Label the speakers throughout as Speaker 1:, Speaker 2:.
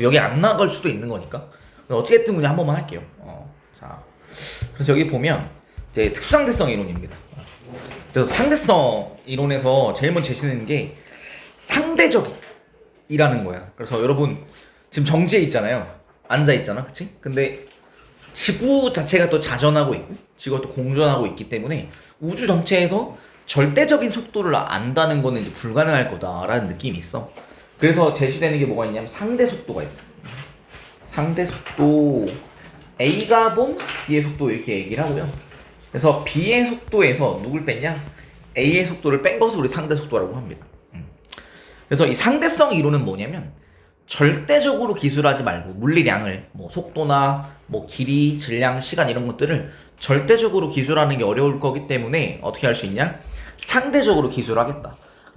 Speaker 1: 여기 안 나갈 수도 있는 거니까. 어찌됐든 그냥 한 번만 할게요. 자, 그래서 여기 보면 이제 특수상대성 이론입니다. 그래서 상대성 이론에서 제일 먼저 제시되는 게 상대적이라는 거야. 그래서 여러분 지금 정지해 있잖아요. 앉아 있잖아, 그치? 근데 지구 자체가 또 자전하고 있고 지구가 또 공전하고 있기 때문에 우주 전체에서 절대적인 속도를 안다는 거는 이제 불가능할 거다라는 느낌이 있어. 그래서 제시되는 게 뭐가 있냐면 상대 속도가 있어. 상대 속도 A가 봄 B의 속도 이렇게 얘기를 하고요. 그래서 B의 속도에서 누굴 뺐냐? A의 속도를 뺀 것을 우리 상대 속도라고 합니다. 그래서 이 상대성 이론은 뭐냐면 절대적으로 기술하지 말고 물리량을 뭐 속도나 뭐 길이, 질량, 시간 이런 것들을 절대적으로 기술하는 게 어려울 거기 때문에 어떻게 할 수 있냐? 상대적으로 기술하겠다.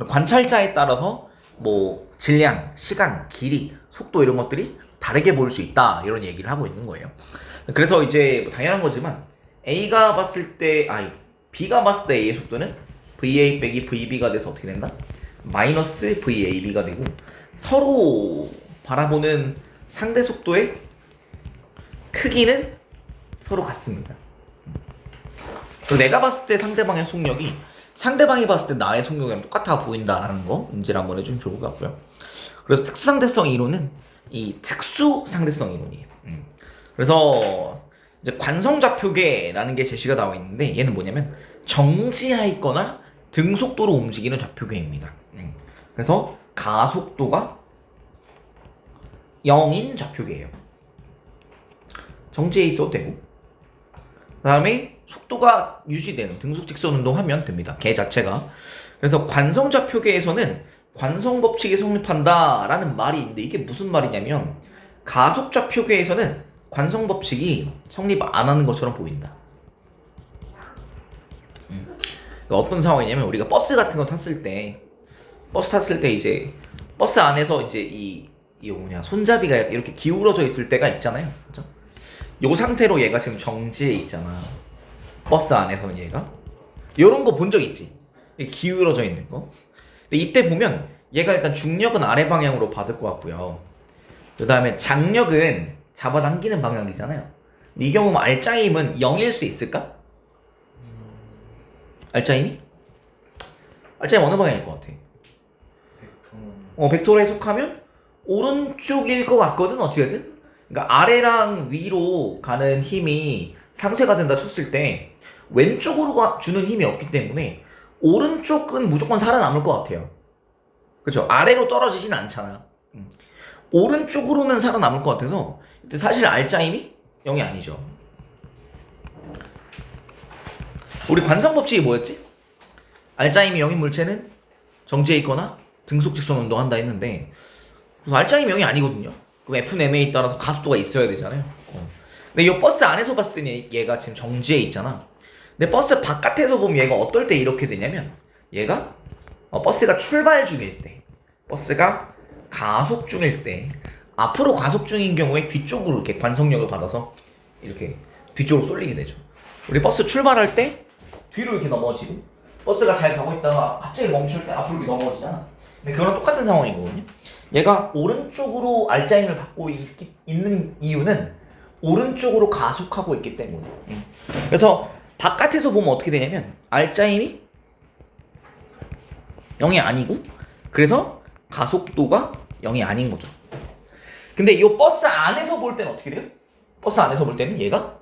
Speaker 1: 관찰자에 따라서 뭐 질량, 시간, 길이, 속도 이런 것들이 다르게 보일 수 있다 이런 얘기를 하고 있는 거예요. 그래서 이제 뭐 당연한 거지만 A가 봤을 때 B가 봤을 때 A의 속도는 VA 빼기 VB가 돼서 어떻게 된다? 마이너스 VAB가 되고 서로 바라보는 상대 속도의 크기는 서로 같습니다. 그리고 내가 봤을 때 상대방의 속력이 상대방이 봤을 때 나의 속력이랑 똑같아 보인다라는 거 인지를 한번 해주면 좋을 것 같고요. 그래서 특수상대성 이론은 이 특수상대성 이론이에요. 그래서 이제 관성좌표계라는 게 제시가 나와 있는데 얘는 뭐냐면 정지하에 있거나 등속도로 움직이는 좌표계입니다. 그래서 가속도가 0인 좌표계예요. 정지해 있어도 되고 그 다음에 속도가 유지되는 등속직선 운동하면 됩니다. 개 자체가. 그래서 관성좌표계에서는 관성법칙이 성립한다 라는 말이 있는데 이게 무슨 말이냐면 가속좌표계에서는 관성법칙이 성립 안 하는 것처럼 보인다. 그러니까 어떤 상황이냐면 우리가 버스 같은 거 탔을 때 이제 버스 안에서 이제 이 손잡이가 이렇게 기울어져 있을 때가 있잖아요. 그죠? 요 상태로 얘가 지금 정지해 있잖아. 버스 안에서는 얘가 요런 거 본 적 있지? 기울어져 있는 거. 근데 이때 보면 얘가 일단 중력은 아래 방향으로 받을 것 같고요. 그 다음에 장력은 잡아당기는 방향이잖아요. 이 경우면 알짜임은 0일 수 있을까? 알짜임이? 알짜임 어느 방향일 것 같아? 벡터로 해석하면 오른쪽일 것 같거든, 어떻게든. 그러니까 아래랑 위로 가는 힘이 상쇄가 된다 쳤을 때 왼쪽으로 주는 힘이 없기 때문에 오른쪽은 무조건 살아남을 것 같아요. 그렇죠? 아래로 떨어지진 않잖아. 오른쪽으로는 살아남을 것 같아서 사실 알짜임이 0이 아니죠. 우리 관성법칙이 뭐였지? 알짜임이 0인 물체는 정지해 있거나 등속직선 운동한다 했는데 그래서 알짜임이 0이 아니거든요. 그럼 Fm에 따라서 가속도가 있어야 되잖아요. 근데 이 버스 안에서 봤을 때는 얘가 지금 정지해 있잖아. 근데 버스 바깥에서 보면 얘가 어떨 때 이렇게 되냐면 얘가 버스가 출발 중일 때 버스가 가속 중일 때 앞으로 가속 중인 경우에 뒤쪽으로 이렇게 관성력을 받아서 이렇게 뒤쪽으로 쏠리게 되죠. 우리 버스 출발할 때 뒤로 이렇게 넘어지고 버스가 잘 가고 있다가 갑자기 멈출 때 앞으로 이렇게 넘어지잖아. 근데 그거랑 똑같은 상황이거든요. 얘가 오른쪽으로 알짜임을 받고 있는 이유는 오른쪽으로 가속하고 있기 때문에. 그래서 바깥에서 보면 어떻게 되냐면 알짜임이 0이 아니고 그래서 가속도가 0이 아닌 거죠. 근데 이 버스 안에서 볼 때는 어떻게 돼요? 버스 안에서 볼 때는 얘가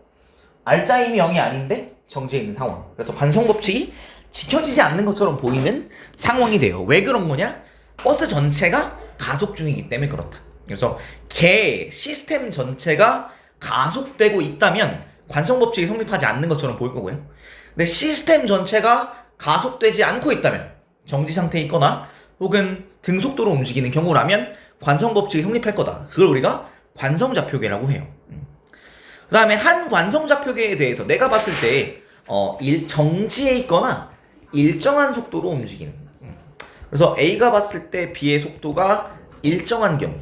Speaker 1: 알짜임이 0이 아닌데 정지해 있는 상황. 그래서 관성법칙이 지켜지지 않는 것처럼 보이는 상황이 돼요. 왜 그런 거냐? 버스 전체가 가속 중이기 때문에 그렇다. 그래서 시스템 전체가 가속되고 있다면 관성법칙이 성립하지 않는 것처럼 보일 거고요. 근데 시스템 전체가 가속되지 않고 있다면 정지 상태에 있거나 혹은 등속도로 움직이는 경우라면 관성법칙이 성립할 거다. 그걸 우리가 관성좌표계라고 해요. 그 다음에 한 관성좌표계에 대해서 내가 봤을 때 정지해 있거나 일정한 속도로 움직이는. 그래서 A가 봤을 때 B의 속도가 일정한 경우,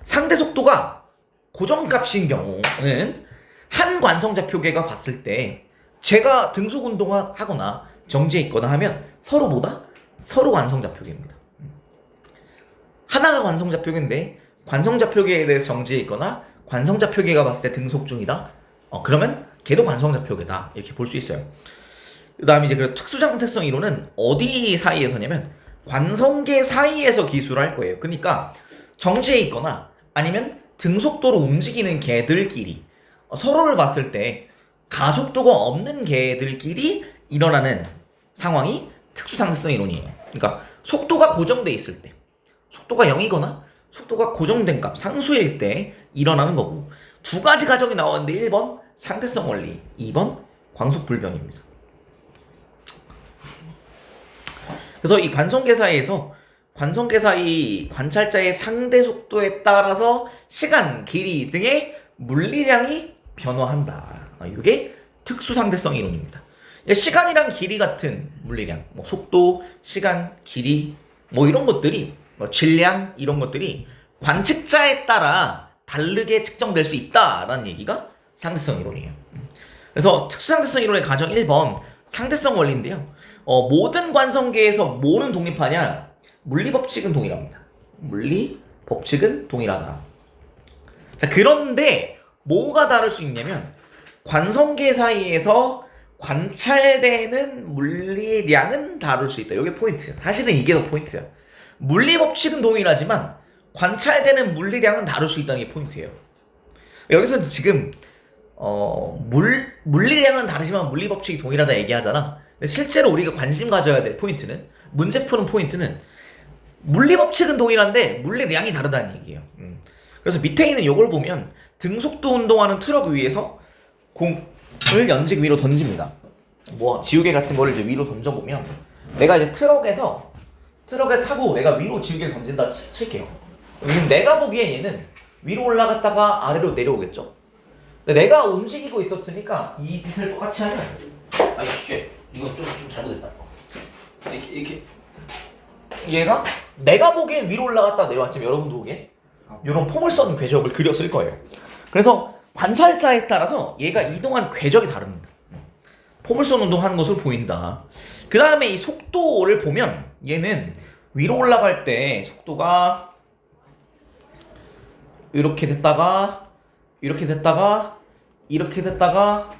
Speaker 1: 상대 속도가 고정값인 경우는 한 관성좌표계가 봤을 때 제가 등속 운동하거나 정지해 있거나 하면 서로 관성좌표계입니다. 하나가 관성좌표계인데 관성좌표계에 대해서 정지해 있거나 관성좌표계가 봤을 때 등속 중이다. 그러면 걔도 관성좌표계다. 이렇게 볼 수 있어요. 그 다음에 이제 그 특수상대성 이론은 어디 사이에서냐면 관성계 사이에서 기술을 할 거예요. 그러니까 정지해 있거나 아니면 등속도로 움직이는 개들끼리 서로를 봤을 때 가속도가 없는 개들끼리 일어나는 상황이 특수상대성 이론이에요. 그러니까 속도가 고정돼 있을 때, 속도가 0이거나 속도가 고정된 값, 상수일 때 일어나는 거고, 두 가지 가정이 나왔는데 1번 상대성 원리, 2번 광속불변입니다. 그래서 이 관성계 사이에서 관성계 사이 관찰자의 상대 속도에 따라서 시간, 길이 등의 물리량이 변화한다. 이게 특수상대성 이론입니다. 시간이랑 길이 같은 물리량, 뭐 속도, 시간, 길이, 뭐 이런 것들이, 뭐 질량 이런 것들이 관측자에 따라 다르게 측정될 수 있다라는 얘기가 상대성 이론이에요. 그래서 특수상대성 이론의 가정 1번 상대성 원리인데요. 모든 관성계에서 뭐는 독립하냐? 물리 법칙은 동일합니다. 물리 법칙은 동일하다. 자, 그런데 뭐가 다를 수 있냐면 관성계 사이에서 관찰되는 물리량은 다를 수 있다. 이게 포인트야. 사실은 이게 더 포인트야. 물리 법칙은 동일하지만 관찰되는 물리량은 다를 수 있다는 게 포인트예요. 여기서 지금 물리량은 다르지만 물리 법칙이 동일하다 얘기하잖아. 근데 실제로 우리가 관심 가져야 될 포인트는, 문제 푸는 포인트는 물리 법칙은 동일한데 물리량이 다르다는 얘기예요. 그래서 밑에 있는 요걸 보면 등속도 운동하는 트럭 위에서 공을 연직 위로 던집니다. 뭐 지우개 같은 거를 이제 위로 던져보면, 내가 이제 트럭에 타고 내가 위로 지우개를 던진다 칠게요. 그럼 내가 보기에 얘는 위로 올라갔다가 아래로 내려오겠죠? 근데 내가 움직이고 있었으니까 이 짓을 똑같이 하면, 아이씨, 이건 좀 잘못했다. 이렇게 얘가 내가 보기엔 위로 올라갔다 내려왔지만 여러분도 보기엔 이런 포물선 궤적을 그렸을 거예요. 그래서 관찰자에 따라서 얘가 이동한 궤적이 다릅니다. 포물선 운동하는 것으로 보인다. 그 다음에 이 속도를 보면 얘는 위로 올라갈 때 속도가 이렇게 됐다가 이렇게 됐다가 이렇게 됐다가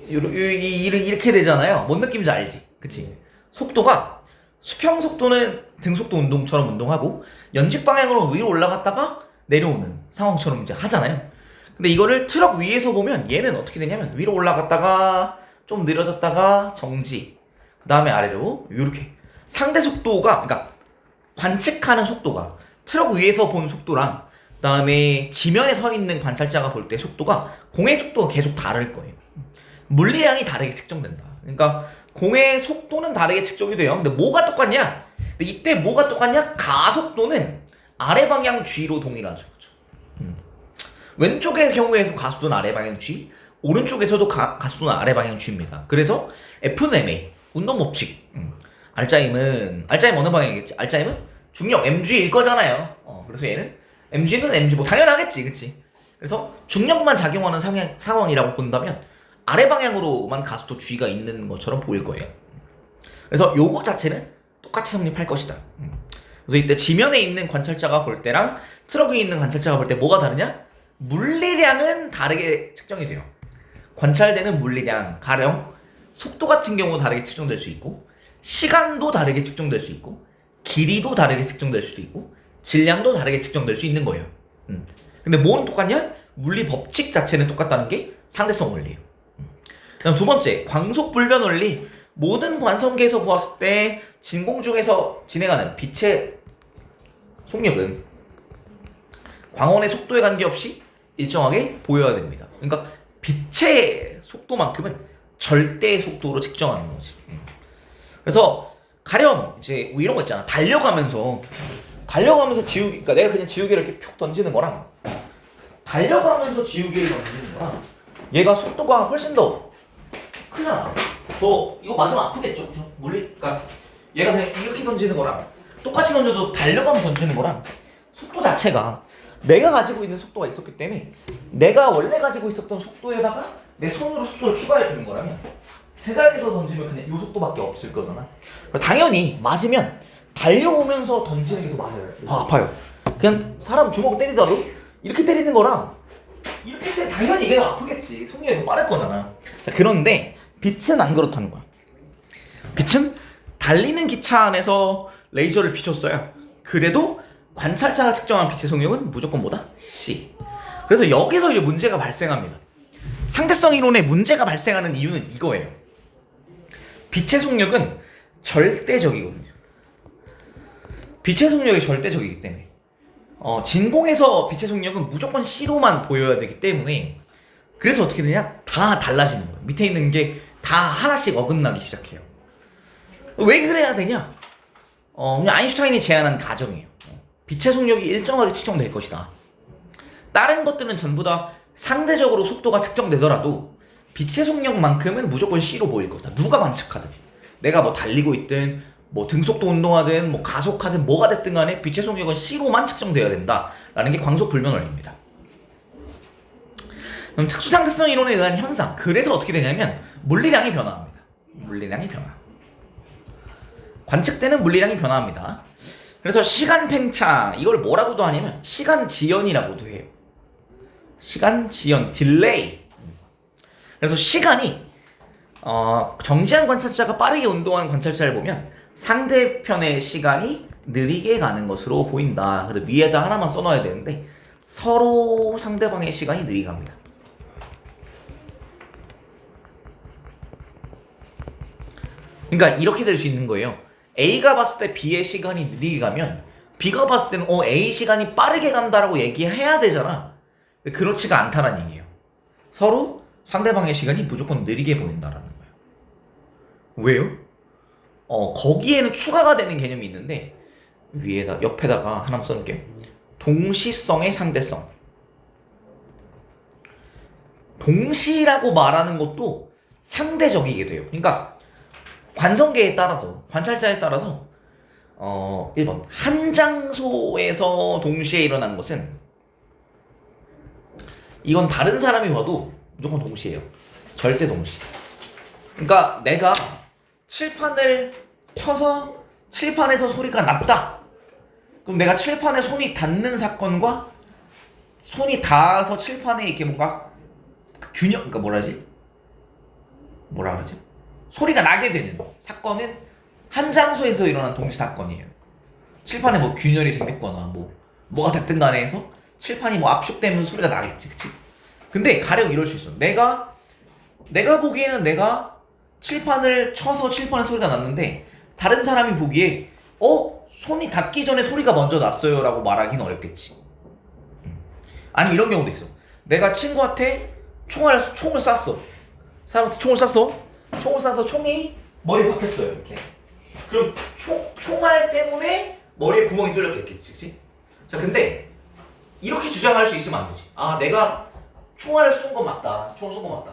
Speaker 1: 이렇게 되잖아요. 뭔 느낌인지 알지? 그치? 속도가 수평 속도는 등속도 운동처럼 운동하고 연직 방향으로 위로 올라갔다가 내려오는 상황처럼 이제 하잖아요. 근데 이거를 트럭 위에서 보면 얘는 어떻게 되냐면 위로 올라갔다가 좀 느려졌다가 정지, 그 다음에 아래로 이렇게 상대 속도가, 그러니까 관측하는 속도가 트럭 위에서 본 속도랑 그 다음에 지면에 서 있는 관찰자가 볼 때 속도가, 공의 속도가 계속 다를 거예요. 물리량이 다르게 측정된다. 그러니까 공의 속도는 다르게 측정이 돼요. 근데 뭐가 똑같냐? 근데 이때 뭐가 똑같냐? 가속도는 아래 방향 G로 동일하죠. 왼쪽의 경우에도 가속도는 아래 방향 G, 오른쪽에서도 가속도는 아래 방향 G입니다. 그래서 F는 MA, 운동 법칙. 알짜임은 어느 방향이겠지? 알짜임은 중력 mg일 거잖아요. 그래서 얘는 mg는 mg, 뭐 당연하겠지, 그치? 그래서 중력만 작용하는 상황이라고 본다면 아래 방향으로만 가속도 G가 있는 것처럼 보일 거예요. 그래서 요거 자체는 똑같이 성립할 것이다. 그래서 이때 지면에 있는 관찰자가 볼 때랑 트럭 위에 있는 관찰자가 볼 때 뭐가 다르냐? 물리량은 다르게 측정이 돼요. 관찰되는 물리량, 가령 속도 같은 경우 다르게 측정될 수 있고, 시간도 다르게 측정될 수 있고, 길이도 다르게 측정될 수도 있고, 질량도 다르게 측정될 수 있는 거예요. 근데 뭐는 똑같냐? 물리 법칙 자체는 똑같다는 게 상대성 원리예요. 그다음 두 번째, 광속불변 원리. 모든 관성계에서 보았을 때 진공 중에서 진행하는 빛의 속력은 광원의 속도에 관계없이 일정하게 보여야 됩니다. 그러니까 빛의 속도만큼은 절대 속도로 측정하는 거지. 그래서 가령 이제 뭐 이런 거 있잖아. 달려가면서 지우개, 그러니까 내가 그냥 지우개를 이렇게 푹 던지는 거랑 달려가면서 지우개를 던지는 거랑 얘가 속도가 훨씬 더 크잖아. 너 이거 맞으면 아프겠죠? 그죠? 그러니까 얘가 그냥 이렇게 던지는 거랑 똑같이 던져도 달려가면서 던지는 거랑 속도 자체가 내가 가지고 있는 속도가 있었기 때문에 내가 원래 가지고 있었던 속도에다가 내 손으로 속도를 추가해 주는 거라면 제자리에서 던지면 그냥 이 속도밖에 없을 거잖아. 당연히 맞으면 달려오면서 던지는 게 더 맞아요. 더 아파요. 그냥 사람 주먹 때리자도 이렇게 때리는 거랑 이렇게 때리면 당연히 이게 아프겠지. 속력이 더 빠를 거잖아. 자, 그런데 빛은 안 그렇다는 거야. 빛은 달리는 기차 안에서 레이저를 비췄어요. 그래도 관찰자가 측정한 빛의 속력은 무조건 뭐다? C. 그래서 여기서 이제 문제가 발생합니다. 상대성 이론에 문제가 발생하는 이유는 이거예요. 빛의 속력은 절대적이거든요. 빛의 속력이 절대적이기 때문에 진공에서 빛의 속력은 무조건 C로만 보여야 되기 때문에 그래서 어떻게 되냐? 다 달라지는 거예요. 밑에 있는 게 다 하나씩 어긋나기 시작해요. 왜 그래야 되냐? 그냥 아인슈타인이 제안한 가정이에요. 빛의 속력이 일정하게 측정될 것이다. 다른 것들은 전부 다 상대적으로 속도가 측정되더라도 빛의 속력만큼은 무조건 C로 보일 거다. 누가 관측하든, 내가 뭐 달리고 있든, 뭐 등속도 운동하든, 뭐 가속하든, 뭐가 됐든 간에 빛의 속력은 C로만 측정되어야 된다라는 게 광속불변 원리입니다. 그럼 특수상대성 이론에 의한 현상. 그래서 어떻게 되냐면 물리량이 변화합니다. 물리량이 변화. 관측되는 물리량이 변화합니다. 그래서 시간 팽창, 이걸 뭐라고도 하냐면 시간 지연이라고도 해요. 시간 지연, 딜레이. 그래서 시간이 정지한 관찰자가 빠르게 운동하는 관찰자를 보면 상대편의 시간이 느리게 가는 것으로 보인다. 그래서 위에다 하나만 써놔야 되는데 서로 상대방의 시간이 느리게 갑니다. 그러니까 이렇게 될 수 있는 거예요. A가 봤을 때 B의 시간이 느리게 가면 B가 봤을 때는 A 시간이 빠르게 간다라고 얘기해야 되잖아. 근데 그렇지가 않다는 얘기예요. 서로 상대방의 시간이 무조건 느리게 보인다라는 거예요. 왜요? 거기에는 추가가 되는 개념이 있는데 위에다 옆에다가 하나만 써놓을게요. 동시성의 상대성. 동시라고 말하는 것도 상대적이게 돼요. 그러니까 관성계에 따라서, 관찰자에 따라서 1번 한 장소에서 동시에 일어난 것은 이건 다른 사람이 봐도 무조건 동시에요. 절대 동시. 그러니까 내가 칠판을 쳐서 칠판에서 소리가 났다. 그럼 내가 칠판에 손이 닿는 사건과 손이 닿아서 칠판에 이렇게 뭔가 균형, 그러니까 뭐라 하지? 소리가 나게 되는 사건은 한 장소에서 일어난 동시 사건이에요. 칠판에 뭐 균열이 생겼거나 뭐가 됐든 간에 해서 칠판이 뭐 압축되면 소리가 나겠지, 그치? 근데 가령 이럴 수 있어. 내가 보기에는 내가 칠판을 쳐서 칠판에 소리가 났는데 다른 사람이 보기에 손이 닿기 전에 소리가 먼저 났어요 라고 말하기는 어렵겠지. 아니면 이런 경우도 있어. 내가 친구한테 총을 쐈어. 사람한테 총을 쏴서 총이 머리에 박혔어요. 이렇게. 그럼 총알 때문에 머리에 구멍이 뚫렸겠지, 그치? 자, 근데 이렇게 주장할 수 있으면 안 되지. 아, 내가 총알을 쏜 건 맞다. 총을 쏜 건 맞다.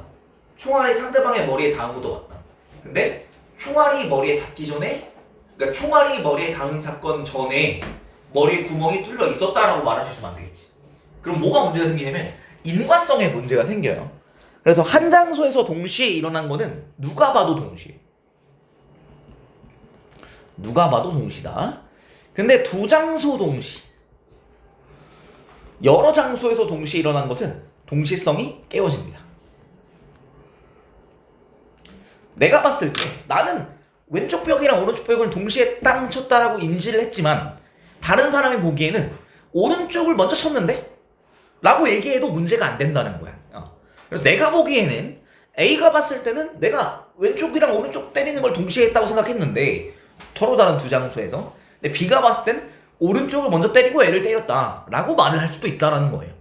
Speaker 1: 총알이 상대방의 머리에 닿은 것도 맞다. 근데 총알이 머리에 닿기 전에, 그러니까 총알이 머리에 닿은 사건 전에 머리에 구멍이 뚫려 있었다라고 말할 수 있으면 안 되겠지. 그럼 뭐가 문제가 생기냐면 인과성에 문제가 생겨요. 그래서 한 장소에서 동시에 일어난 거는 누가 봐도 동시에. 누가 봐도 동시다. 근데 두 장소 동시, 여러 장소에서 동시에 일어난 것은 동시성이 깨어집니다. 내가 봤을 때 나는 왼쪽 벽이랑 오른쪽 벽을 동시에 땅 쳤다라고 인지를 했지만 다른 사람이 보기에는 오른쪽을 먼저 쳤는데? 라고 얘기해도 문제가 안 된다는 거야. 그래서 내가 보기에는 A가 봤을 때는 내가 왼쪽이랑 오른쪽 때리는 걸 동시에 했다고 생각했는데 서로 다른 두 장소에서, 근데 B가 봤을 땐 오른쪽을 먼저 때리고 A를 때렸다 라고 말을 할 수도 있다라는 거예요.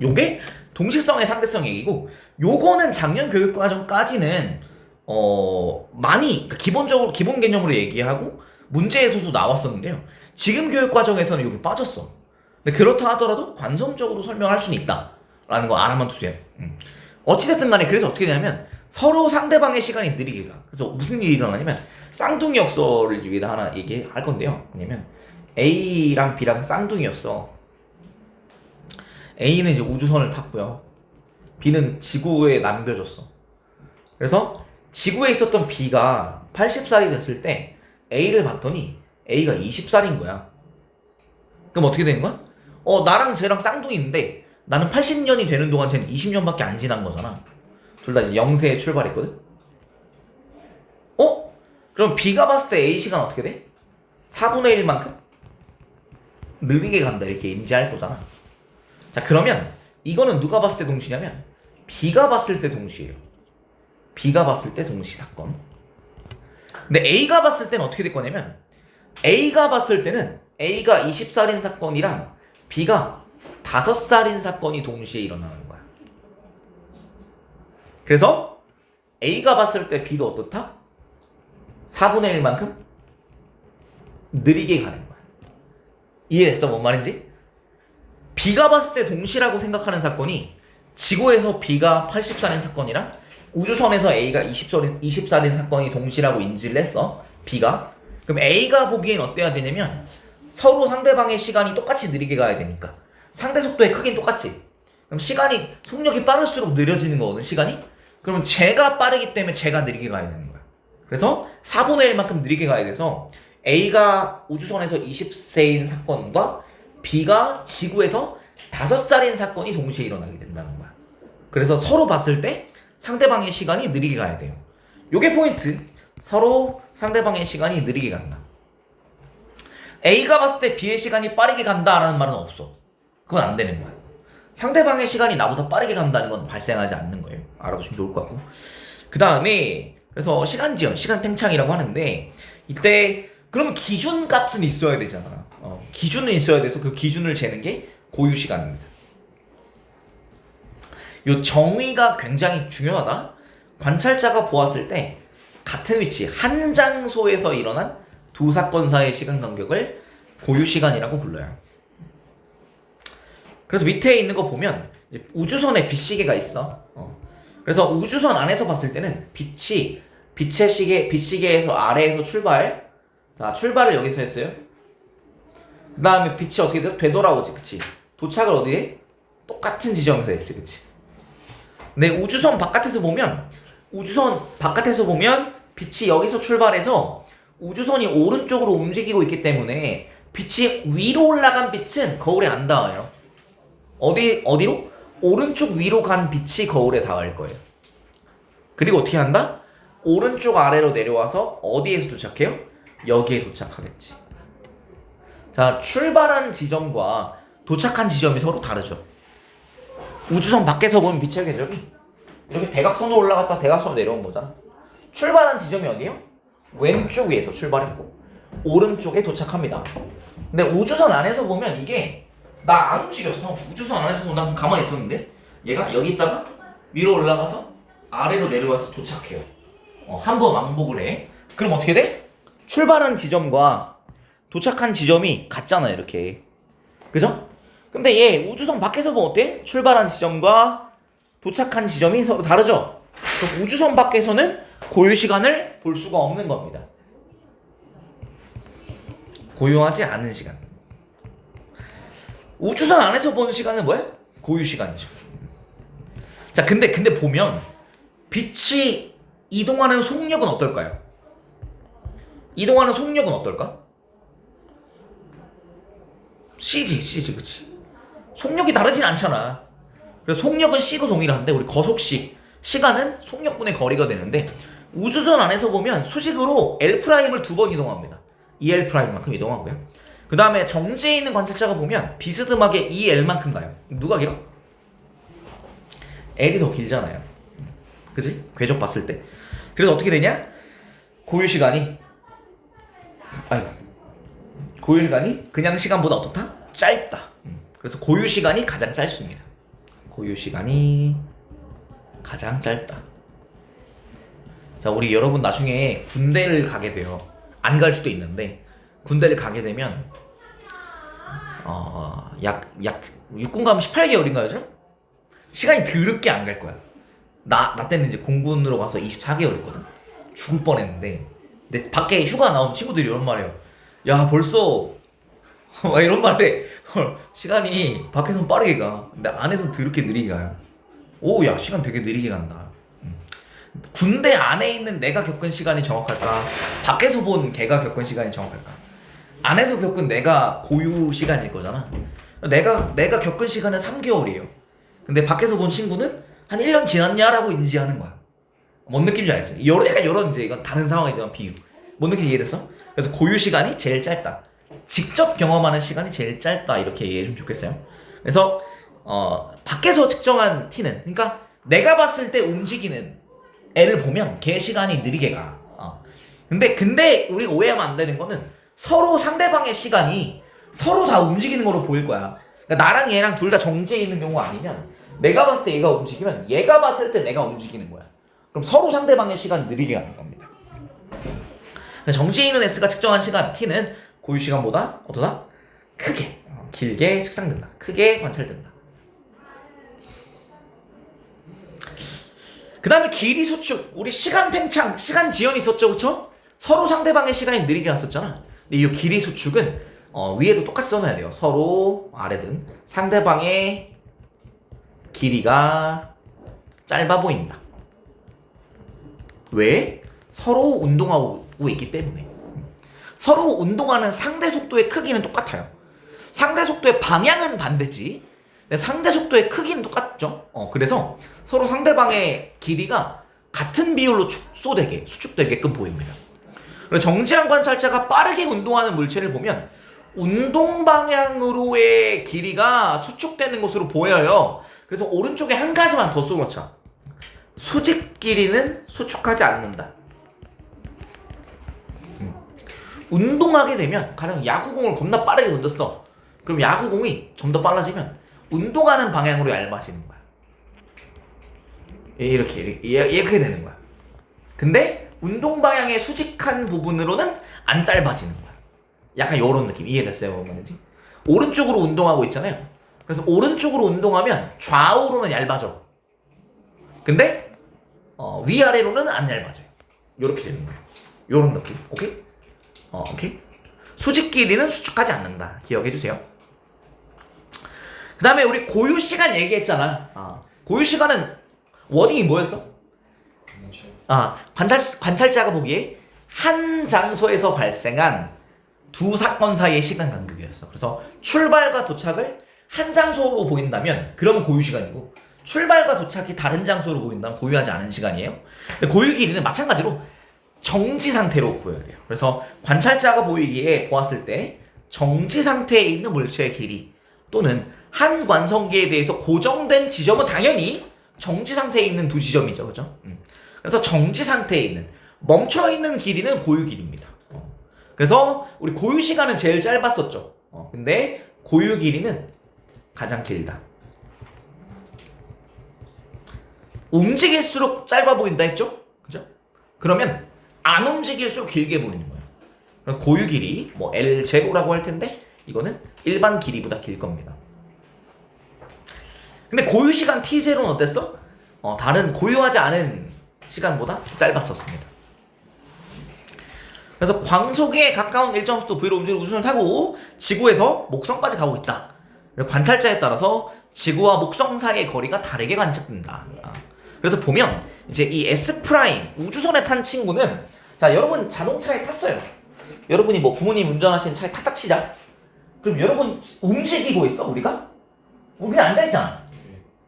Speaker 1: 요게 동시성의 상대성 얘기고, 요거는 작년 교육과정까지는 많이 기본적으로 기본 개념으로 얘기하고 문제에서도 나왔었는데요. 지금 교육과정에서는 요게 빠졌어. 근데 그렇다 하더라도 관성적으로 설명할 수는 있다라는 거 알아만 두세요. 어찌됐든 간에 그래서 어떻게 되냐면 서로 상대방의 시간이 느리게 가. 그래서 무슨 일이 일어나냐면 쌍둥이 역설을 위에다 하나 얘기할 건데요. 뭐냐면 A랑 B랑 쌍둥이였어. A는 이제 우주선을 탔고요. B는 지구에 남겨졌어. 그래서 지구에 있었던 B가 80살이 됐을 때 A를 봤더니 A가 20살인 거야. 그럼 어떻게 되는 거야? 나랑 쟤랑 쌍둥이인데 나는 80년이 되는 동안 쟤는 20년밖에 안 지난 거잖아. 둘 다 이제 0세에 출발했거든? 그럼 B가 봤을 때 A 시간 어떻게 돼? 4분의 1만큼? 느리게 간다 이렇게 인지할 거잖아. 자 그러면 이거는 누가 봤을 때 동시냐면 B가 봤을 때 동시예요. B가 봤을 때 동시 사건. 근데 A가 봤을 때는 어떻게 될 거냐면 A가 봤을 때는 A가 20살인 사건이랑 B가 5살인 사건이 동시에 일어나는 거야. 그래서 A가 봤을 때 B도 어떻다? 4분의 1만큼 느리게 가는 거야. 이해됐어? 뭔 말인지? B가 봤을 때 동시라고 생각하는 사건이 지구에서 B가 80살인 사건이랑 우주선에서 A가 20살인 사건이 동시라고 인지를 했어. B가. 그럼 A가 보기엔 어때야 되냐면 서로 상대방의 시간이 똑같이 느리게 가야 되니까 상대 속도의 크기는 똑같지. 그럼 시간이 속력이 빠를수록 느려지는 거거든 시간이. 그러면 쟤가 빠르기 때문에 쟤가 느리게 가야 되는 거야. 그래서 4분의 1만큼 느리게 가야 돼서 A가 우주선에서 20세인 사건과 B가 지구에서 5살인 사건이 동시에 일어나게 된다는 거야. 그래서 서로 봤을 때 상대방의 시간이 느리게 가야 돼요. 요게 포인트. 서로 상대방의 시간이 느리게 간다. A가 봤을 때 B의 시간이 빠르게 간다라는 말은 없어. 그건 안 되는 거야. 상대방의 시간이 나보다 빠르게 간다는 건 발생하지 않는 거예요. 알아두시면 좋을 것 같고. 그 다음에 그래서 시간 지연, 시간 팽창이라고 하는데 이때 그러면 기준값은 있어야 되잖아. 기준은 있어야 돼서 그 기준을 재는 게 고유 시간입니다. 요 정의가 굉장히 중요하다. 관찰자가 보았을 때 같은 위치, 한 장소에서 일어난 두 사건 사이의 시간 간격을 고유 시간이라고 불러요. 그래서 밑에 있는 거 보면 우주선에 빛시계가 있어. 그래서 우주선 안에서 봤을 때는 빛시계에서 아래에서 출발. 자, 출발을 여기서 했어요. 그 다음에 빛이 어떻게 되돌아오지, 그치? 도착을 어디에? 똑같은 지점에서 했지, 그치? 근데 우주선 바깥에서 보면 빛이 여기서 출발해서 우주선이 오른쪽으로 움직이고 있기 때문에 빛이 위로 올라간 빛은 거울에 안 닿아요. 어디로? 오른쪽 위로 간 빛이 거울에 닿을 거예요. 그리고 어떻게 한다? 오른쪽 아래로 내려와서 어디에서 도착해요? 여기에 도착하겠지. 자, 출발한 지점과 도착한 지점이 서로 다르죠. 우주선 밖에서 보면 빛의 궤적이 이렇게 대각선으로 올라갔다 대각선으로 내려온 거잖아. 출발한 지점이 어디예요? 왼쪽 위에서 출발했고 오른쪽에 도착합니다. 근데 우주선 안에서 보면 이게 나 안 움직였어. 우주선 안에서 보면 난 가만히 있었는데 얘가 여기 있다가 위로 올라가서 아래로 내려와서 도착해요. 한번 왕복을 해. 그럼 어떻게 돼? 출발한 지점과 도착한 지점이 같잖아요, 이렇게. 그죠? 근데 얘 우주선 밖에서 보면 어때? 출발한 지점과 도착한 지점이 서로 다르죠? 그럼 우주선 밖에서는 고유 시간을 볼 수가 없는 겁니다. 고유하지 않은 시간. 우주선 안에서 보는 시간은 뭐야? 고유 시간이죠. 자, 근데 보면 빛이 이동하는 속력은 어떨까요? 이동하는 속력은 어떨까? C지, 그치? 속력이 다르진 않잖아. 그래서 속력은 C로 동일한데 우리 거속식 시간은 속력분의 거리가 되는데 우주선 안에서 보면 수직으로 L'을 두 번 이동합니다. 2L'만큼 이동하고요. 그 다음에 정지에 있는 관찰자가 보면 비스듬하게 2L만큼 가요. 누가 길어? L이 더 길잖아요. 그치? 궤적 봤을 때. 그래서 어떻게 되냐? 고유 시간이 그냥 시간보다 어떻다? 짧다. 그래서 고유 시간이 가장 짧습니다. 고유 시간이 가장 짧다. 자, 우리 여러분 나중에 군대를 가게 돼요. 안 갈 수도 있는데 군대를 가게 되면 약 육군 가면 18개월인가요, 좀? 시간이 더럽게 안 갈 거야. 나 때는 이제 공군으로 가서 24개월이거든. 죽을 뻔했는데 근데 밖에 휴가 나온 친구들이 이런 말해요. 야, 벌써 막 이런 말에 시간이 밖에선 빠르게 가. 근데 안에선 더럽게 느리게 가요. 오, 야, 시간 되게 느리게 간다. 군대 안에 있는 내가 겪은 시간이 정확할까? 밖에서 본 걔가 겪은 시간이 정확할까? 안에서 겪은 내가 고유 시간일 거잖아. 내가 겪은 시간은 3개월이에요. 근데 밖에서 본 친구는 한 1년 지났냐라고 인지하는 거야. 뭔 느낌인지 알겠어? 약간 요런 이제 이건 다른 상황이지만 비유. 뭔 느낌인지 이해됐어? 그래서 고유 시간이 제일 짧다. 직접 경험하는 시간이 제일 짧다. 이렇게 이해해주면 좋겠어요. 그래서 밖에서 측정한 t는, 그러니까 내가 봤을 때 움직이는 애를 보면 걔 시간이 느리게 가. 근데 우리가 오해하면 안 되는 거는 서로 상대방의 시간이 서로 다 움직이는 거로 보일 거야. 그러니까 나랑 얘랑 둘 다 정지해 있는 경우가 아니면 내가 봤을 때 얘가 움직이면 얘가 봤을 때 내가 움직이는 거야. 그럼 서로 상대방의 시간이 느리게 가는 겁니다. 정지해 있는 S가 측정한 시간 T는 고유 시간보다 어떠다? 크게, 길게 측정된다. 크게 관찰된다. 그 다음에 길이 수축. 우리 시간 팽창, 시간 지연이 있었죠, 그쵸? 서로 상대방의 시간이 느리게 갔었잖아. 근데 이 길이 수축은 위에도 똑같이 써놔야 돼요. 서로 아래든 상대방의 길이가 짧아 보인다. 왜? 서로 운동하고 있기 때문에. 서로 운동하는 상대 속도의 크기는 똑같아요. 상대 속도의 방향은 반대지. 근데 상대 속도의 크기는 똑같죠. 그래서 서로 상대방의 길이가 같은 비율로 수축되게끔 보입니다. 그래서 정지한 관찰자가 빠르게 운동하는 물체를 보면 운동 방향으로의 길이가 수축되는 것으로 보여요. 그래서 오른쪽에 한 가지만 더 써놓자. 수직 길이는 수축하지 않는다. 운동하게 되면 가령 야구공을 겁나 빠르게 던졌어. 그럼 야구공이 좀 더 빨라지면 운동하는 방향으로 얇아지는 거야. 이렇게 되는 거야. 근데 운동 방향의 수직한 부분으로는 안 짧아지는 거야. 약간 이런 느낌. 이해됐어요? 뭔 말인지? 오른쪽으로 운동하고 있잖아요. 그래서 오른쪽으로 운동하면 좌우로는 얇아져. 근데 위아래로는 안 얇아져요. 이렇게 되는 거예요. 이런 느낌. 오케이? 오케이? 수직 길이는 수축하지 않는다. 기억해 주세요. 그 다음에 우리 고유 시간 얘기했잖아. 고유 시간은 워딩이 뭐였어? 관찰자가 보기에 한 장소에서 발생한 두 사건 사이의 시간 간격이었어. 그래서 출발과 도착을 한 장소로 보인다면 그러면 고유 시간이고, 출발과 도착이 다른 장소로 보인다면 고유하지 않은 시간이에요. 근데 고유 길이는 마찬가지로 정지 상태로 보여야 돼요. 그래서 관찰자가 보았을 때 정지 상태에 있는 물체의 길이 또는 한 관성기에 대해서 고정된 지점은 당연히 정지 상태에 있는 두 지점이죠, 그죠? 그래서 정지 상태에 있는, 멈춰 있는 길이는 고유 길이입니다. 그래서 우리 고유 시간은 제일 짧았었죠. 근데 고유 길이는 가장 길다. 움직일수록 짧아 보인다 했죠? 그죠? 그러면 안 움직일수록 길게 보이는 거예요. 고유 길이, 뭐 L0라고 할 텐데 이거는 일반 길이보다 길 겁니다. 근데 고유 시간 T0는 어땠어? 다른 고유하지 않은 시간보다 짧았었습니다. 그래서 광속에 가까운 일정 속도 V로 움직이는 우주선을 타고 지구에서 목성까지 가고 있다. 관찰자에 따라서 지구와 목성 사이의 거리가 다르게 관측된다. 그래서 보면 이제 이 S' 우주선에 탄 친구는, 자, 여러분 자동차에 탔어요. 여러분이 뭐 부모님 운전하시는 차에 탔다 치자. 그럼 여러분 움직이고 있어, 우리가? 우리 그냥 앉아있잖아.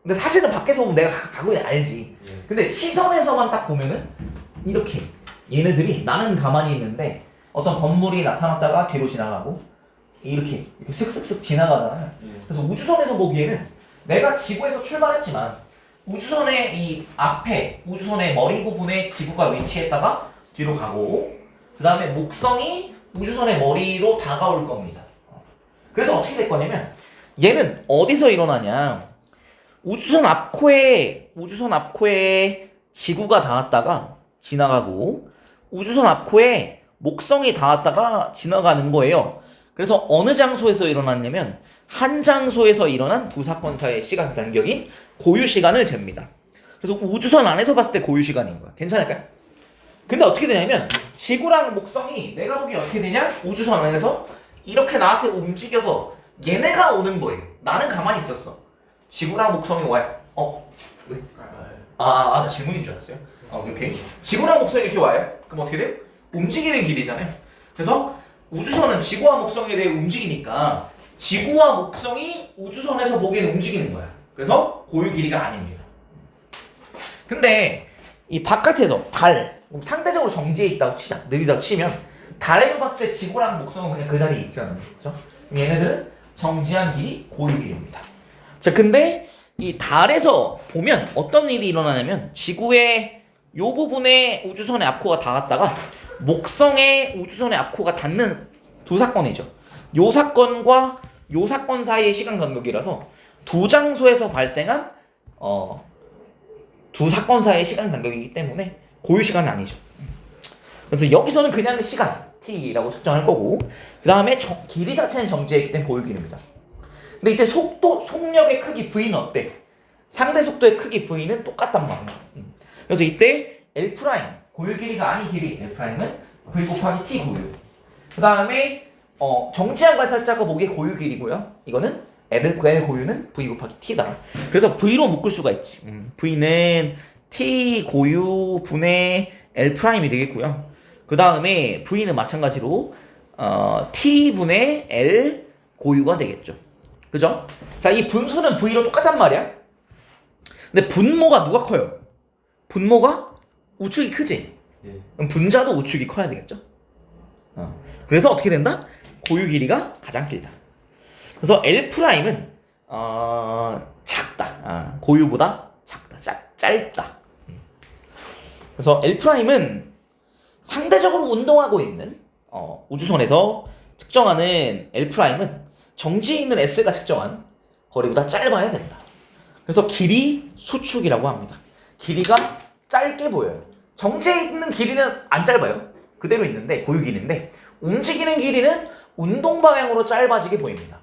Speaker 1: 근데 사실은 밖에서 보면 내가 가고 있는 알지. 근데 시선에서만 딱 보면은 이렇게 얘네들이, 나는 가만히 있는데 어떤 건물이 나타났다가 뒤로 지나가고 이렇게 슥슥슥 지나가잖아요. 그래서 우주선에서 보기에는 내가 지구에서 출발했지만 우주선의 이 앞에, 우주선의 머리 부분에 지구가 위치했다가 뒤로 가고, 그 다음에 목성이 우주선의 머리로 다가올 겁니다. 그래서 어떻게 될 거냐면 얘는 어디서 일어나냐, 우주선 앞코에 지구가 닿았다가 지나가고 우주선 앞코에 목성이 닿았다가 지나가는 거예요. 그래서 어느 장소에서 일어났냐면 한 장소에서 일어난 두 사건 사이의 시간 간격인 고유 시간을 잽니다. 그래서 우주선 안에서 봤을 때 고유 시간인 거야. 괜찮을까요? 근데 어떻게 되냐면 지구랑 목성이, 내가 보기에 어떻게 되냐, 우주선 안에서 이렇게 나한테 움직여서 얘네가 오는 거예요. 나는 가만히 있었어. 지구랑 목성이 와요. 왜? 나 질문인 줄 알았어요. 오케이. 지구랑 목성이 이렇게 와요. 그럼 어떻게 돼요? 움직이는 길이잖아요. 그래서 우주선은 지구와 목성에 대해 움직이니까 지구와 목성이 우주선에서 보기엔 움직이는 거야. 그래서 고유 길이가 아닙니다. 근데 이 바깥에서 달, 상대적으로 정지해 있다고 치자. 느리다고 치면 달에서 봤을 때 지구랑 목성은 그냥 그 자리에 있잖아요. 그렇죠? 얘네들은 정지한 길이 고유 길이입니다. 자, 근데 이 달에서 보면 어떤 일이 일어나냐면 지구의 요 부분에 우주선의 앞코가 닿았다가 목성에 우주선의 앞코가 닿는 두 사건이죠. 요 사건과 요 사건 사이의 시간 간격이라서 두 장소에서 발생한 두 사건 사이의 시간 간격이기 때문에 고유 시간은 아니죠. 그래서 여기서는 그냥 시간 t라고 측정할 거고 그 다음에 길이 자체는 정지했기 때문에 고유 길이입니다. 근데 이때 속력의 크기 v는 어때? 상대 속도의 크기 v는 똑같단 말이야. 그래서 이때 L' 고유 길이가 아닌 길이 L'은 v 곱하기 t 고유. 그 다음에 정지한 관찰자가 보기에 고유 길이고요. 이거는 L 고유는 v 곱하기 t다. 그래서 v로 묶을 수가 있지. v는 t 고유 분의 L'이 되겠고요. 그 다음에 v는 마찬가지로 t 분의 L 고유가 되겠죠. 그죠? 자, 이 분수는 v로 똑같단 말이야. 근데 분모가 누가 커요? 분모가 우측이 크지?
Speaker 2: 예.
Speaker 1: 그럼 분자도 우측이 커야 되겠죠? 그래서 어떻게 된다? 고유 길이가 가장 길다. 그래서 L'은 작다. 고유보다 작다. 짧다. 그래서 L'은 상대적으로 운동하고 있는 우주선에서 측정하는 L'은 정지에 있는 S가 측정한 거리보다 짧아야 된다. 그래서 길이 수축이라고 합니다. 길이가 짧게 보여요. 정지에 있는 길이는 안 짧아요. 그대로 있는데 고유 길이인데 움직이는 길이는 운동 방향으로 짧아지게 보입니다.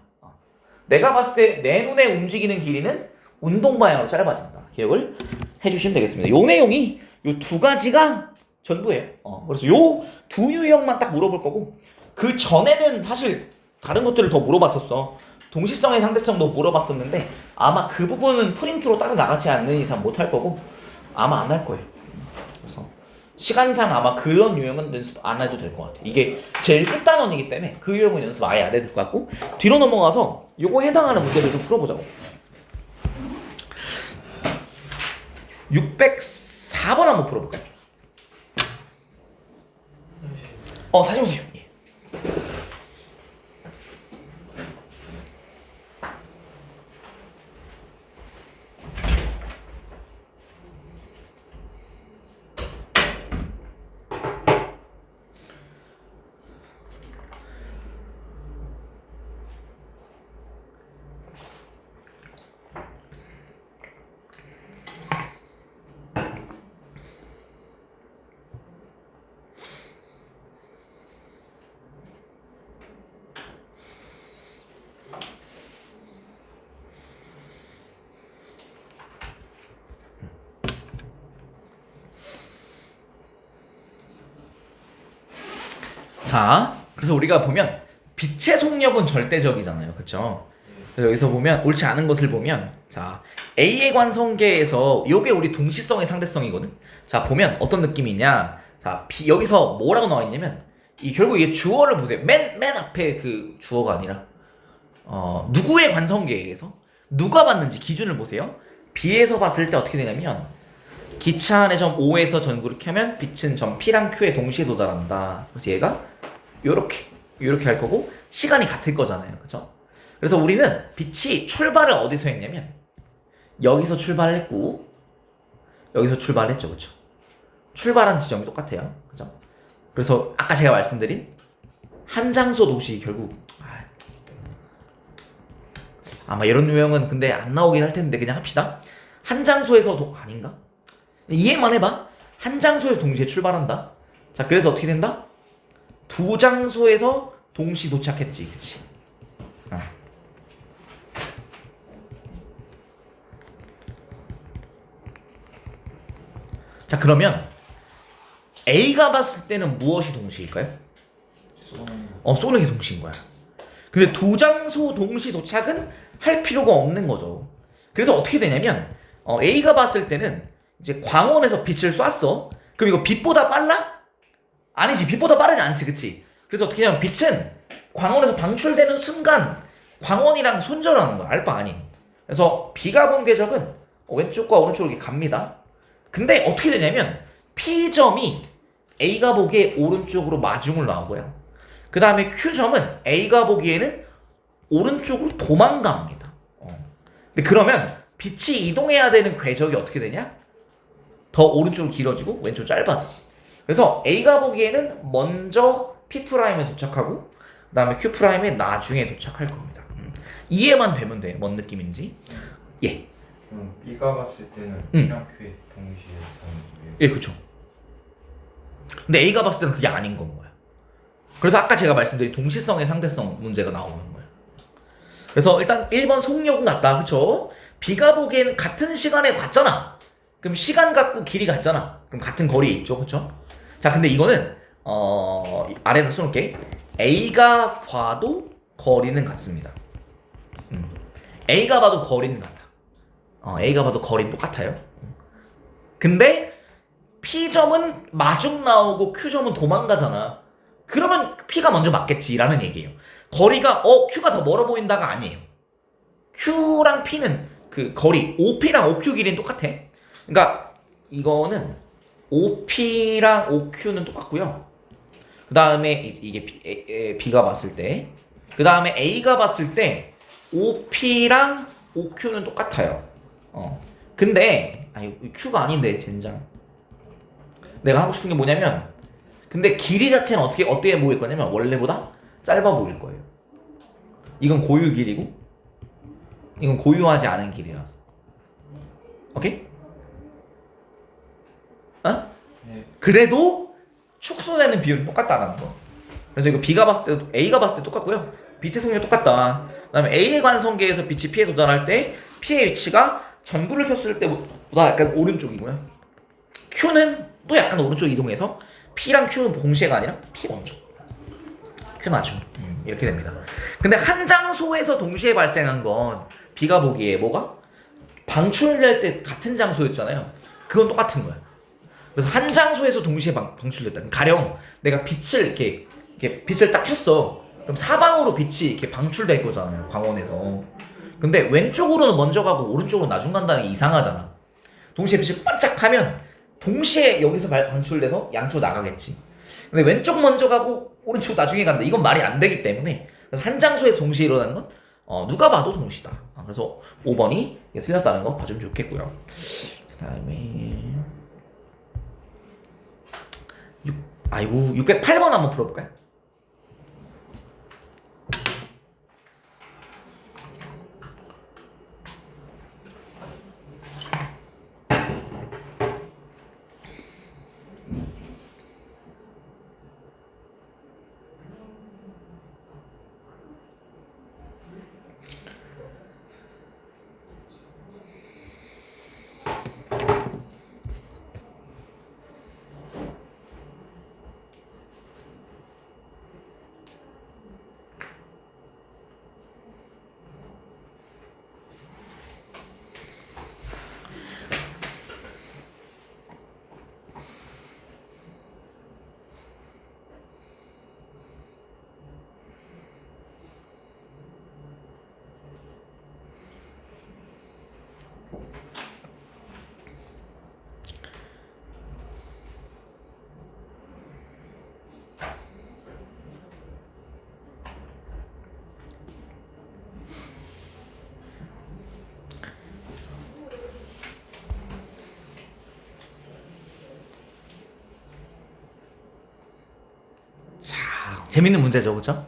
Speaker 1: 내가 봤을 때 내 눈에 움직이는 길이는 운동 방향으로 짧아진다. 기억을 해주시면 되겠습니다. 요 내용이 요 두 가지가 전부예요. 그래서 요 두 유형만 딱 물어볼 거고 그 전에는 사실 다른 것들을 더 물어봤었어. 동시성의 상대성도 물어봤었는데 아마 그 부분은 프린트로 따로 나가지 않는 이상 못 할 거고 아마 안 할 거예요. 그래서 시간상 아마 그런 유형은 연습 안 해도 될 것 같아요. 이게 제일 끝단원이기 때문에 그 유형은 연습 아예 안 해도 될 것 같고 뒤로 넘어가서 요거 해당하는 문제를 좀 풀어보자고. 604번 한번 풀어볼까요? 다녀오세요. 예. 자, 그래서 우리가 보면 빛의 속력은 절대적이잖아요. 그쵸? 그래서 여기서 보면 옳지 않은 것을 보면 자, A의 관성계에서 요게 우리 동시성의 상대성이거든. 자, 보면 어떤 느낌이냐. 자, 여기서 뭐라고 나와 있냐면 결국 이게 주어를 보세요. 맨 앞에 그 주어가 아니라 누구의 관성계에서 누가 봤는지 기준을 보세요. B에서 봤을 때 어떻게 되냐면 기차 안의 점 O에서 전구를 켜면 빛은 점 P랑 Q에 동시에 도달한다. 그래서 얘가 요렇게 할 거고 시간이 같을 거잖아요. 그쵸? 그래서 우리는 빛이 출발을 어디서 했냐면 여기서 출발했고 여기서 출발했죠. 그쵸? 출발한 지점이 똑같아요. 그죠? 그래서 아까 제가 말씀드린 한 장소 도시 결국 아마 이런 유형은 근데 안 나오긴 할 텐데 그냥 합시다. 한 장소에서 아닌가? 이해만 해봐. 한 장소에서 동시에 출발한다. 자, 그래서 어떻게 된다? 두 장소에서 동시 도착했지. 그치? 자, 그러면 A가 봤을 때는 무엇이 동시일까요? 쏘는 게 동시인 거야. 근데 두 장소 동시 도착은 할 필요가 없는 거죠. 그래서 어떻게 되냐면 A가 봤을 때는 이제 광원에서 빛을 쐈어. 그럼 이거 빛보다 빨라? 아니지, 빛보다 빠르지 않지, 그치? 그래서 어떻게 하냐면 빛은 광원에서 방출되는 순간 광원이랑 손절하는 거야. 알바 아님. 그래서 B가 본 궤적은 왼쪽과 오른쪽으로 이렇게 갑니다. 근데 어떻게 되냐면 P점이 A가 보기에 오른쪽으로 마중을 나오고요. 그 다음에 Q점은 A가 보기에는 오른쪽으로 도망갑니다. 근데 그러면 빛이 이동해야 되는 궤적이 어떻게 되냐? 더 오른쪽으로 길어지고 왼쪽 짧아지지. 그래서 A가 보기에는 먼저 P'에 도착하고 그 다음에 Q'에 나중에 도착할 겁니다. 이해만 되면 돼. 뭔 느낌인지. 예.
Speaker 2: B가 봤을 때는 P랑 Q에 동시에 가는
Speaker 1: 예, 그쵸. 근데 A가 봤을 때는 그게 아닌 건 거야. 그래서 아까 제가 말씀드린 동시성의 상대성 문제가 나오는 거예요. 그래서 일단 1번 속력은 같다. 그쵸? B가 보기에는 같은 시간에 갔잖아. 그럼 시간 같고 길이 같잖아. 그럼 같은 거리에 있죠. 그쵸? 자, 근데 이거는 아래에다 써놓을게. A가 봐도 거리는 같습니다. A가 봐도 거리는 같아. A가 봐도 거리는 똑같아요. 근데 P점은 마중 나오고 Q점은 도망가잖아. 그러면 P가 먼저 맞겠지라는 얘기예요. 거리가 Q가 더 멀어 보인다가 아니에요. Q랑 P는 그 거리 OP랑 OQ 길이는 똑같아. 그러니까 이거는 OP랑 OQ는 똑같고요. 그 다음에 이게 B가 봤을 때, 그 다음에 A가 봤을 때 OP랑 OQ는 똑같아요. 근데 Q가 아닌데 젠장. 내가 하고 싶은 게 뭐냐면, 근데 길이 자체는 어떻게 보일 거냐면 원래보다 짧아 보일 거예요. 이건 고유 길이고, 이건 고유하지 않은 길이라서. 오케이?
Speaker 2: 네.
Speaker 1: 그래도 축소되는 비율은 똑같다는 거. 그래서 이거 B가 봤을 때도 A가 봤을 때 똑같고요. 빛의 속력이 똑같다. 그다음에 A의 관성계에서 빛이 P에 도달할 때 P의 위치가 전구를 켰을 때보다 약간 오른쪽이고요. Q는 또 약간 오른쪽 이동해서 P랑 Q는 동시에가 아니라 P 먼저, Q 나중. 이렇게 됩니다. 근데 한 장소에서 동시에 발생한 건 B가 보기에 뭐가? 방출될 때 같은 장소였잖아요. 그건 똑같은 거야. 그래서 한 장소에서 동시에 방출됐다. 가령 내가 빛을 이렇게 빛을 딱 켰어. 그럼 사방으로 빛이 이렇게 방출될 거잖아요. 광원에서. 근데 왼쪽으로는 먼저 가고 오른쪽으로 나중 간다는 게 이상하잖아. 동시에 빛이 반짝하면 동시에 여기서 방출돼서 양쪽으로 나가겠지. 근데 왼쪽 먼저 가고 오른쪽 나중에 간다. 이건 말이 안 되기 때문에 그래서 한 장소에서 동시에 일어나는 건 누가 봐도 동시다. 그래서 5번이 틀렸다는 거 봐주면 좋겠고요. 그 다음에 608번 한번 풀어볼까요? 재밌는 문제죠, 그쵸?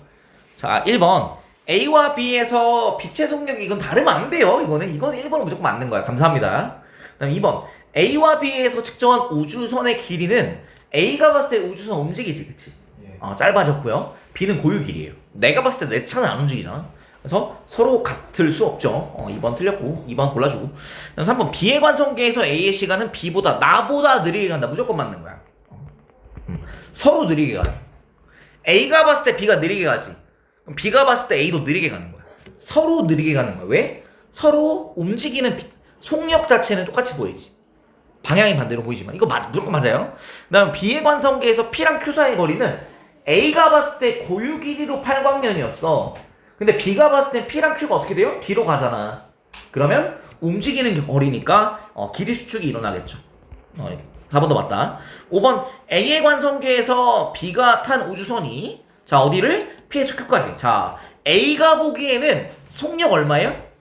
Speaker 1: 자, 1번. A와 B에서 빛의 속력이 이건 다르면 안 돼요. 이건 1번은 무조건 맞는 거야. 감사합니다. 그 다음 2번. A와 B에서 측정한 우주선의 길이는 A가 봤을 때 우주선 움직이지, 그치?
Speaker 2: 예.
Speaker 1: 짧아졌고요. B는 고유 길이에요. 내가 봤을 때 내 차는 안 움직이잖아. 그래서 서로 같을 수 없죠. 2번 틀렸고 2번 골라주고. 그다음 3번. B의 관성계에서 A의 시간은 B보다 나보다 느리게 간다. 무조건 맞는 거야. 서로 느리게 가요. A가 봤을 때 B가 느리게 가지. 그럼 B가 봤을 때 A도 느리게 가는 거야. 서로 느리게 가는 거야. 왜? 서로 움직이는 속력 자체는 똑같이 보이지. 방향이 반대로 보이지만 이거 무조건 맞아요. 그 다음 B의 관성계에서 P랑 Q 사이의 거리는 A가 봤을 때 고유 길이로 팔광년이었어. 근데 B가 봤을 때 P랑 Q가 어떻게 돼요? 뒤로 가잖아. 그러면 움직이는 거리니까 길이 수축이 일어나겠죠. 4번도 맞다. 5번 A의 관성계에서 B가 탄 우주선이 자 어디를? P에서 Q까지. 자 A가 보기에는 속력 얼마예요?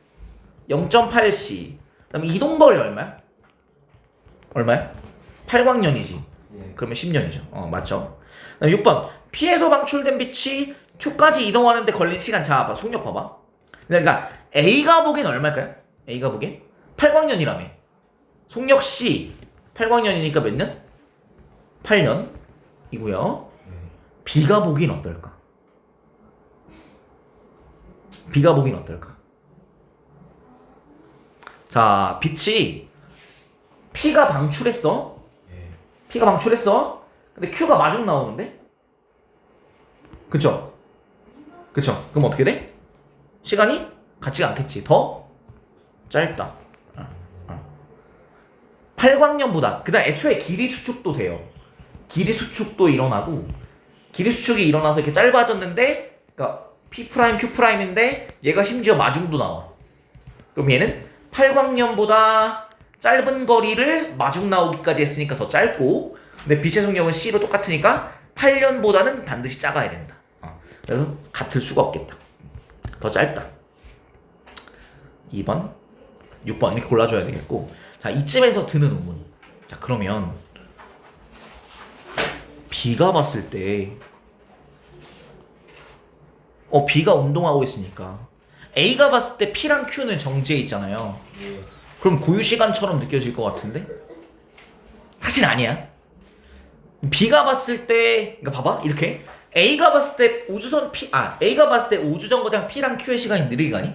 Speaker 1: 0.8c. 그다음에 이동거리 얼마야? 얼마야? 8광년이지.
Speaker 2: 예.
Speaker 1: 그러면 10년이죠. 맞죠. 그다음에 6번 P에서 방출된 빛이 Q까지 이동하는데 걸린 시간. 자 봐봐. 속력 봐봐. 그러니까 A가 보기엔 얼마일까요? A가 보기엔 8광년이라며. 속력 C 8광년이니까 몇 년? 8년이고요. B가 보기엔 어떨까? B가 보기엔 어떨까? 자, 빛이 P가 방출했어.
Speaker 2: 예.
Speaker 1: P가 방출했어. 근데 Q가 마중 나오는데? 그쵸? 그쵸? 그럼 어떻게 돼? 시간이 같지가 않겠지. 더 짧다. 8광년보다. 그 다음 애초에 길이 수축도 돼요. 길이 수축도 일어나고 길이 수축이 일어나서 이렇게 짧아졌는데 그러니까 P', Q'인데 얘가 심지어 마중도 나와. 그럼 얘는 8광년보다 짧은 거리를 마중 나오기까지 했으니까 더 짧고 근데 빛의 속력은 C로 똑같으니까 8년보다는 반드시 작아야 된다. 그래서 같을 수가 없겠다. 더 짧다. 2번, 6번 이렇게 골라줘야 되겠고 자 이쯤에서 드는 의문. 자 그러면 B가 봤을 때 B가 운동하고 있으니까 A가 봤을 때 P랑 Q는 정지해 있잖아요.
Speaker 2: 예.
Speaker 1: 그럼 고유 시간처럼 느껴질 것 같은데? 사실 아니야. B가 봤을 때, 그러니까 봐봐 이렇게 A가 봤을 때 우주선 A가 봤을 때 우주정거장 P랑 Q의 시간이 느리게 가니?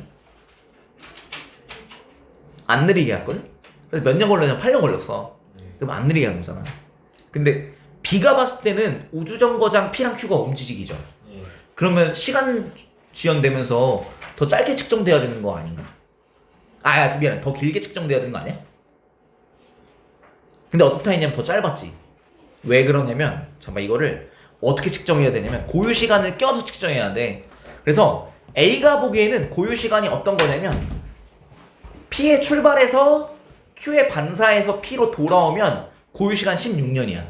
Speaker 1: 안 느리게 할걸? 그래서 몇 년 걸렸냐? 8년 걸렸어. 그럼 안 느리게 하는 거잖아. 근데 B가 봤을 때는 우주정거장 P랑 Q가 움직이죠.
Speaker 2: 예.
Speaker 1: 그러면 시간 지연되면서 더 짧게 측정돼야 되는 거 아닌가? 미안해. 더 길게 측정돼야 되는 거 아니야? 근데 어떤 타입이냐면 더 짧았지. 왜 그러냐면 잠깐 이거를 어떻게 측정해야 되냐면 고유 시간을 껴서 측정해야 돼. 그래서 A가 보기에는 고유 시간이 어떤 거냐면 P의 출발해서 Q의 반사해서 P로 돌아오면 고유 시간 16년이야.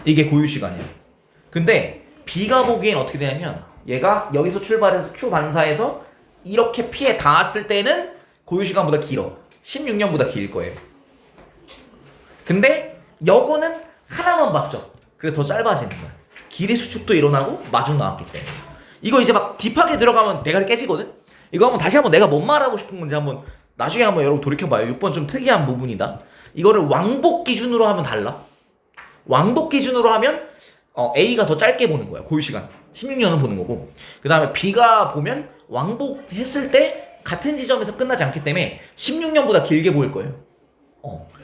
Speaker 1: 이게 고유 시간이야. 근데 B가 보기엔 어떻게 되냐면 얘가 여기서 출발해서 Q 반사해서 이렇게 P에 닿았을 때는 고유 시간보다 길어. 16년보다 길 거예요. 근데 요거는 하나만 봤죠. 그래서 더 짧아지는 거야. 길이 수축도 일어나고 마중 나왔기 때문에. 이거 이제 막 딥하게 들어가면 대가리 깨지거든. 이거 한번 다시 한번 내가 뭔 말하고 싶은 건지 한번 나중에 한번 여러분 돌이켜봐요. 6번 좀 특이한 부분이다. 이거를 왕복 기준으로 하면 달라. 왕복 기준으로 하면 A가 더 짧게 보는 거야. 고유 시간 16년을 보는 거고 그 다음에 B가 보면 왕복했을 때 같은 지점에서 끝나지 않기 때문에 16년보다 길게 보일 거예요.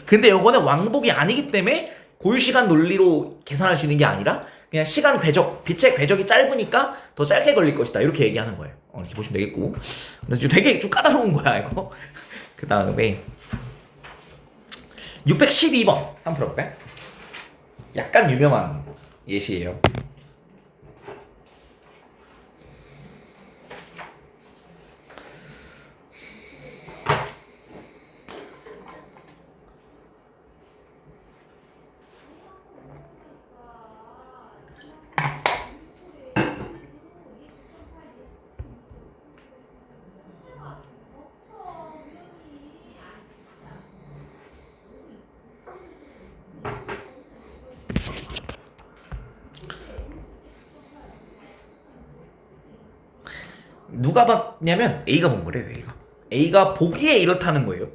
Speaker 1: 근데 요거는 왕복이 아니기 때문에 고유 시간 논리로 계산할 수 있는 게 아니라 그냥 시간 궤적, 빛의 궤적이 짧으니까 더 짧게 걸릴 것이다. 이렇게 얘기하는 거예요. 이렇게 보시면 되겠고. 그래서 되게 좀 까다로운 거야, 이거. 그 다음에 612번 한번 풀어볼까요? 약간 유명한 예시예요. 누가 봤냐면 A가 본 거래요. A가 보기에 이렇다는 거예요.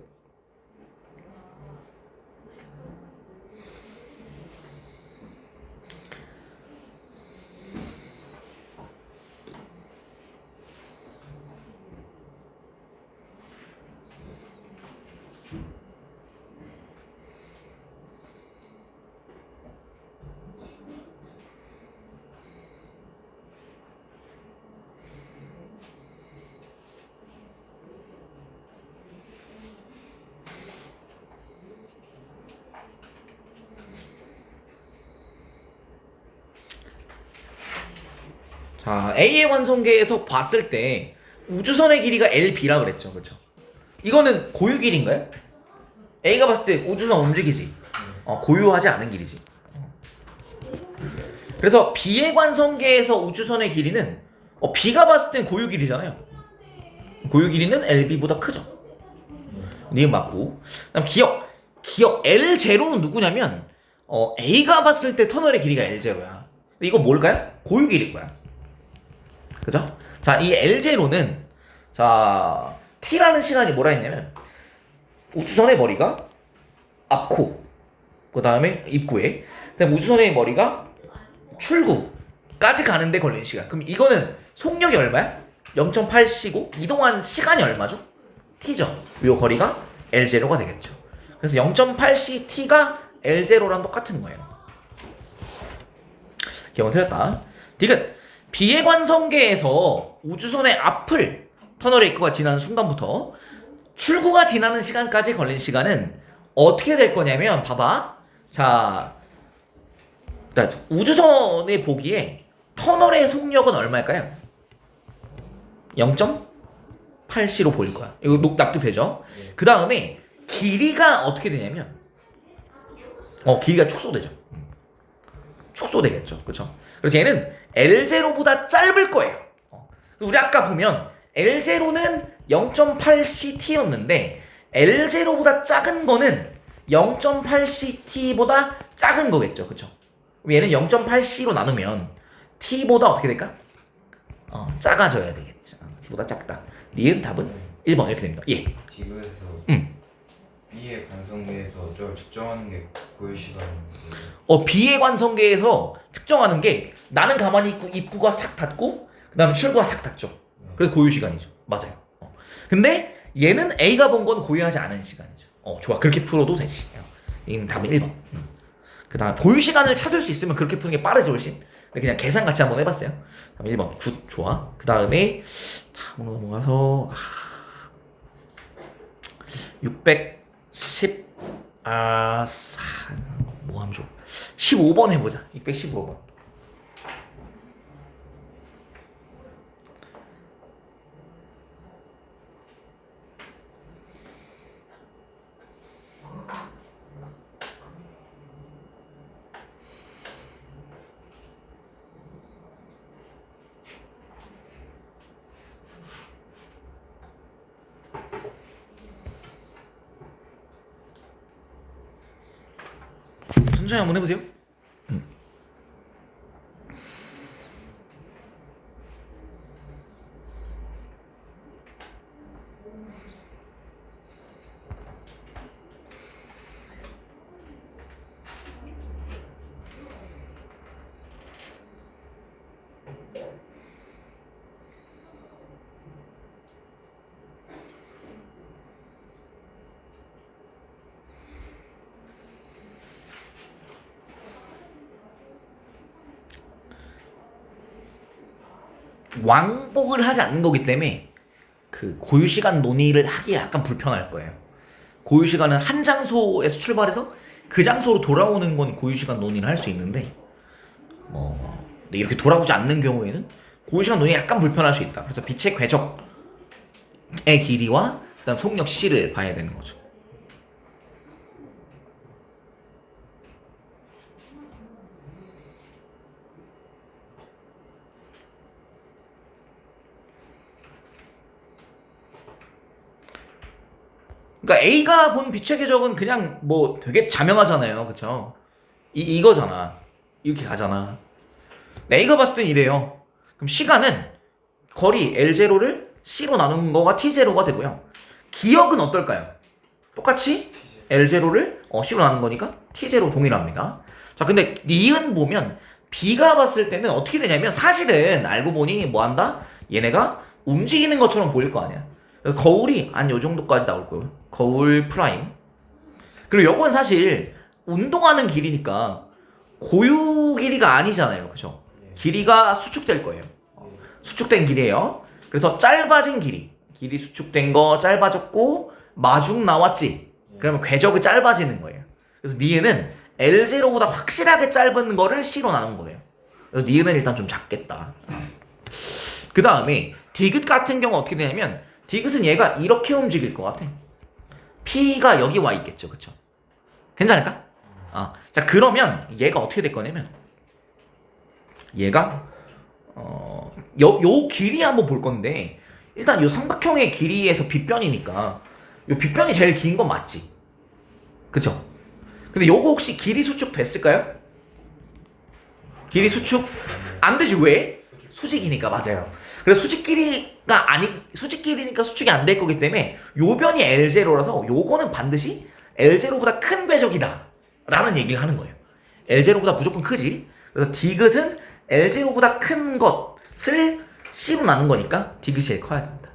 Speaker 1: 자, A의 관성계에서 봤을 때 우주선의 길이가 LB라 그랬죠. 그렇죠? 이거는 고유 길인가요? A가 봤을 때 우주선 움직이지. 고유하지 않은 길이지. 그래서 B의 관성계에서 우주선의 길이는 B가 봤을 땐 고유 길이잖아요. 고유 길이는 LB보다 크죠. 니은 맞고. 그다음 기억 L0는 누구냐면 A가 봤을 때 터널의 길이가 L0야. 근데 이거 뭘까요? 고유 길일 거야. 그죠? 자, 이 L0는 자 T라는 시간이 뭐라 했냐면 우주선의 머리가 앞코, 그 다음에 입구에, 그다음 우주선의 머리가 출구까지 가는데 걸린 시간. 그럼 이거는 속력이 얼마야? 0.8c고 이동한 시간이 얼마죠? t죠. 요 거리가 L0가 되겠죠. 그래서 0.8c t가 L0랑 똑같은 거예요. 기억은 틀렸다. 디귿 B의 관성계에서 우주선의 앞을 터널의 입구가 지나는 순간부터 출구가 지나는 시간까지 걸린 시간은 어떻게 될 거냐면 봐봐. 자, 그러니까 우주선의 보기에 터널의 속력은 얼마일까요? 0.8c로 보일 거야. 이거 납득되죠? 그 다음에 길이가 어떻게 되냐면 길이가 축소되죠. 축소되겠죠. 그렇죠? 그래서 얘는 L0보다 짧을 거예요. 우리 아까 보면 L0는 0.8ct였는데 L0보다 작은 거는 0.8ct보다 작은 거겠죠. 그렇죠? 얘는 0.8c로 나누면 t보다 어떻게 될까? 작아져야 되겠죠. t보다 작다. 니은 답은 1번 이렇게 됩니다. 예.
Speaker 2: 지구에서
Speaker 1: 음.
Speaker 2: B의 관성계에서 저걸 측정하는 게 고유 시간인데.
Speaker 1: B의 관성계에서 측정하는 게 나는 가만히 있고 입구가 싹 닫고 그 다음에 출구가 싹 닫죠. 그래서 고유 시간이죠. 맞아요. 근데 얘는 A가 본 건 고유하지 않은 시간이죠. 좋아. 그렇게 풀어도 되지. 이 답은 1번. 그 다음 고유 시간을 찾을 수 있으면 그렇게 푸는 게 빠르지 훨씬. 그냥 계산 같이 한번 해봤어요. 다음 1번 굿. 좋아. 그 다음에 다음으로 넘어가서 610 뭐 하면 좋아. 15번 해보자. 615번. 천천히 한번 해보세요. 왕복을 하지 않는 거기 때문에 그 고유 시간 논의를 하기 약간 불편할 거예요. 고유 시간은 한 장소에서 출발해서 그 장소로 돌아오는 건 고유 시간 논의를 할 수 있는데 근데 이렇게 돌아오지 않는 경우에는 고유 시간 논의 약간 불편할 수 있다. 그래서 빛의 궤적의 길이와 그다음 속력 C를 봐야 되는 거죠. 그러니까 A가 본 빛의 궤적은 그냥 뭐 되게 자명하잖아요. 그쵸? 이거잖아. 이렇게 가잖아. A가 봤을 땐 이래요. 그럼 시간은 거리 L0를 C로 나눈 거가 T0가 되고요. 기억은 어떨까요? 똑같이 L0를 C로 나눈 거니까 T0 동일합니다. 자, 근데 니은 보면 B가 봤을 때는 어떻게 되냐면 사실은 알고 보니 뭐 한다? 얘네가 움직이는 것처럼 보일 거 아니야. 거울이 한 요 정도까지 나올 거예요. 거울 프라임. 그리고 요건 사실 운동하는 길이니까 고유 길이가 아니잖아요. 그죠? 길이가 수축될 거예요. 수축된 길이에요. 그래서 짧아진 길이 수축된 거 짧아졌고 마중 나왔지. 그러면 궤적이 짧아지는 거예요. 그래서 니은은 L0보다 확실하게 짧은 거를 C로 나눈 거예요. 그래서 니은은 일단 좀 작겠다. 그 다음에 디귿 같은 경우 어떻게 되냐면 디귿은 얘가 이렇게 움직일 것 같아. P가 여기 와 있겠죠, 그쵸? 괜찮을까? 자 그러면 얘가 어떻게 될 거냐면 얘가 요 길이 한번 볼 건데 일단 요 삼각형의 길이에서 빗변이니까 요 빗변이 제일 긴 건 맞지? 그쵸? 근데 요거 혹시 길이 수축 됐을까요? 길이 수축 안 되지. 왜? 수직이니까. 맞아요. 그래서 수직길이니까 수축이 안 될 거기 때문에 요 변이 L0라서 요거는 반드시 L0보다 큰 궤적이다 라는 얘기를 하는 거예요. L0보다 무조건 크지. 그래서 디귿은 L0보다 큰 것을 C로 나눈 거니까 디귿이 제일 커야 됩니다.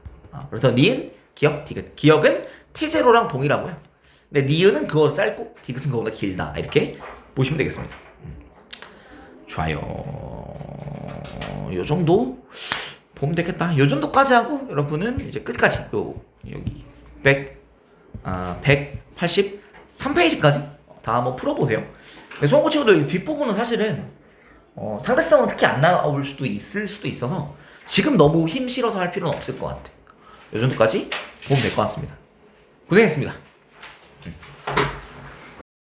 Speaker 1: 그래서 니은, 기역, 디귿. 기역은 T0랑 동일하고요. 근데 니은은 그거 짧고 디귿은 그거보다 길다. 이렇게 보시면 되겠습니다. 좋아요. 요 정도 보면 되겠다. 요 정도까지 하고 여러분은 이제 끝까지 여기 183페이지까지 다 한번 풀어보세요. 수험고 친구들 뒷부분은 사실은 상대성은 특히 안 나올 수도 있을 수도 있어서 지금 너무 힘 실어서 할 필요는 없을 것 같아. 요 정도까지 보면 될 것 같습니다. 고생했습니다.